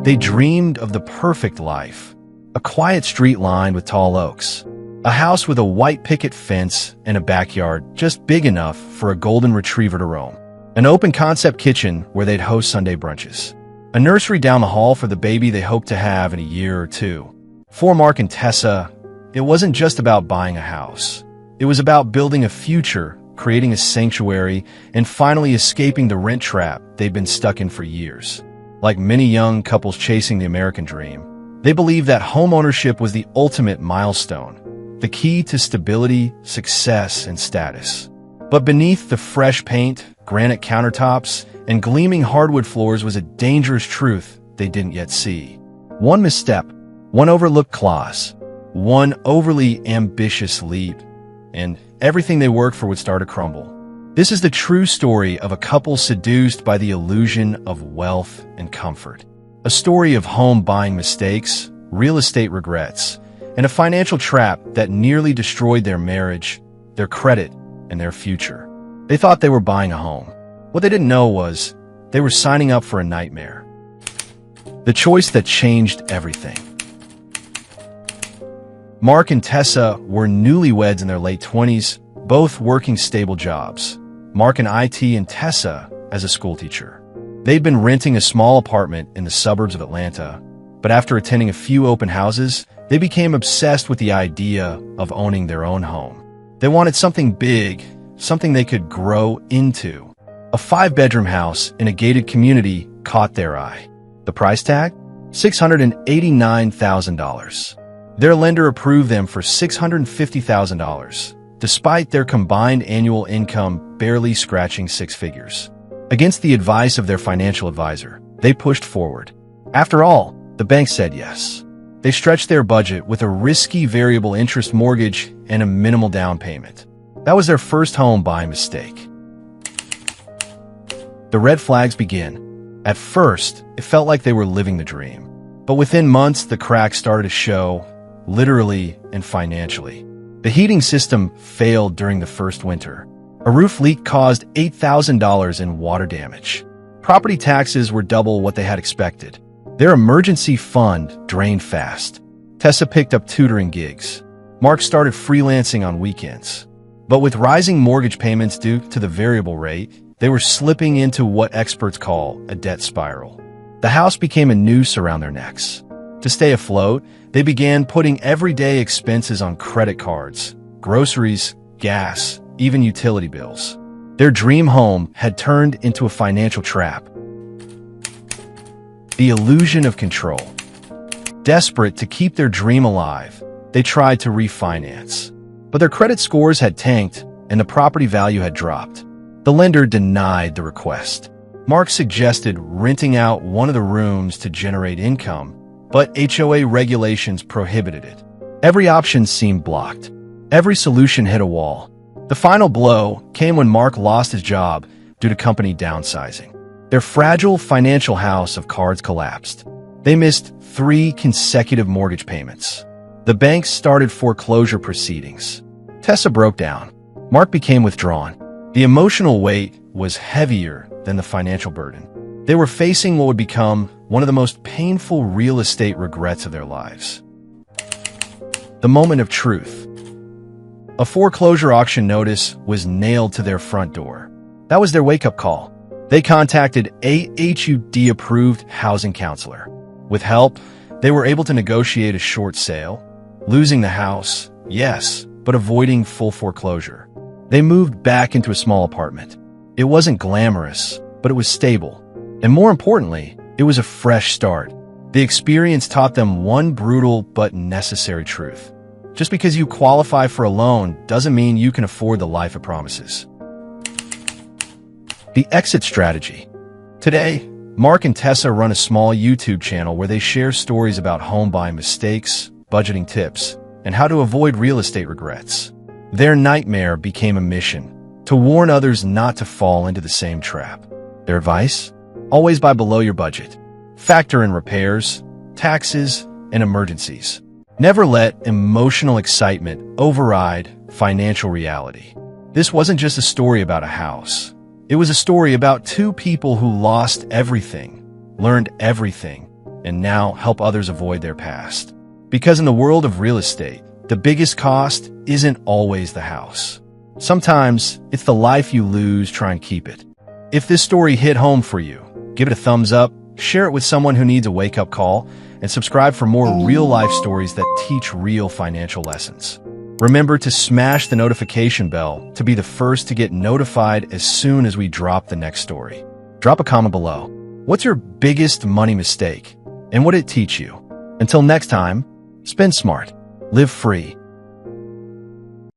They dreamed of the perfect life. A quiet street lined with tall oaks. A house with a white picket fence and a backyard just big enough for a golden retriever to roam. An open-concept kitchen where they'd host Sunday brunches. A nursery down the hall for the baby they hoped to have in a year or two. For Mark and Tessa, it wasn't just about buying a house. It was about building a future, creating a sanctuary, and finally escaping the rent trap they'd been stuck in for years. Like many young couples chasing the American dream, they believed that homeownership was the ultimate milestone, the key to stability, success, and status. But beneath the fresh paint, granite countertops, and gleaming hardwood floors was a dangerous truth they didn't yet see. One misstep, one overlooked clause, one overly ambitious leap, and everything they worked for would start to crumble. This is the true story of a couple seduced by the illusion of wealth and comfort. A story of home buying mistakes, real estate regrets, and a financial trap that nearly destroyed their marriage, their credit, and their future. They thought they were buying a home. What they didn't know was they were signing up for a nightmare. The choice that changed everything. Mark and Tessa were newlyweds in their late 20s, both working stable jobs. Mark in IT and Tessa as a schoolteacher. They'd been renting a small apartment in the suburbs of Atlanta, but after attending a few open houses, they became obsessed with the idea of owning their own home. They wanted something big, something they could grow into. A 5-bedroom house in a gated community caught their eye. The price tag? $689,000. Their lender approved them for $650,000, despite their combined annual income barely scratching 6 figures. Against the advice of their financial advisor, they pushed forward. After all, the bank said yes. They stretched their budget with a risky variable interest mortgage and a minimal down payment. That was their first home buying mistake. The red flags begin. At first, it felt like they were living the dream. But within months, the cracks started to show, literally and financially. The heating system failed during the first winter. A roof leak caused $8,000 in water damage. Property taxes were double what they had expected. Their emergency fund drained fast. Tessa picked up tutoring gigs. Mark started freelancing on weekends. But with rising mortgage payments due to the variable rate, they were slipping into what experts call a debt spiral. The house became a noose around their necks. To stay afloat, they began putting everyday expenses on credit cards, groceries, gas, even utility bills. Their dream home had turned into a financial trap. The illusion of control. Desperate to keep their dream alive, they tried to refinance. But their credit scores had tanked and the property value had dropped. The lender denied the request. Mark suggested renting out one of the rooms to generate income, but HOA regulations prohibited it. Every option seemed blocked. Every solution hit a wall. The final blow came when Mark lost his job due to company downsizing. Their fragile financial house of cards collapsed. They missed 3 consecutive mortgage payments. The banks started foreclosure proceedings. Tessa broke down. Mark became withdrawn. The emotional weight was heavier than the financial burden. They were facing what would become one of the most painful real estate regrets of their lives. The moment of truth. A foreclosure auction notice was nailed to their front door. That was their wake-up call. They contacted a HUD-approved housing counselor. With help, they were able to negotiate a short sale, losing the house, yes, but avoiding full foreclosure. They moved back into a small apartment. It wasn't glamorous, but it was stable. And more importantly, it was a fresh start. The experience taught them one brutal but necessary truth. Just because you qualify for a loan doesn't mean you can afford the life it promises. The exit strategy. Today, Mark and Tessa run a small YouTube channel where they share stories about home buying mistakes, budgeting tips, and how to avoid real estate regrets. Their nightmare became a mission, to warn others not to fall into the same trap. Their advice? Always buy below your budget. Factor in repairs, taxes, and emergencies. Never let emotional excitement override financial reality. This wasn't just a story about a house. It was a story about 2 people who lost everything, learned everything, and now help others avoid their past. Because in the world of real estate, the biggest cost isn't always the house. Sometimes it's the life you lose trying to keep it. If this story hit home for you, give it a thumbs up, share it with someone who needs a wake-up call, and subscribe for more real-life stories that teach real financial lessons. Remember to smash the notification bell to be the first to get notified as soon as we drop the next story. Drop a comment below. What's your biggest money mistake, and what did it teach you? Until next time, spend smart, live free,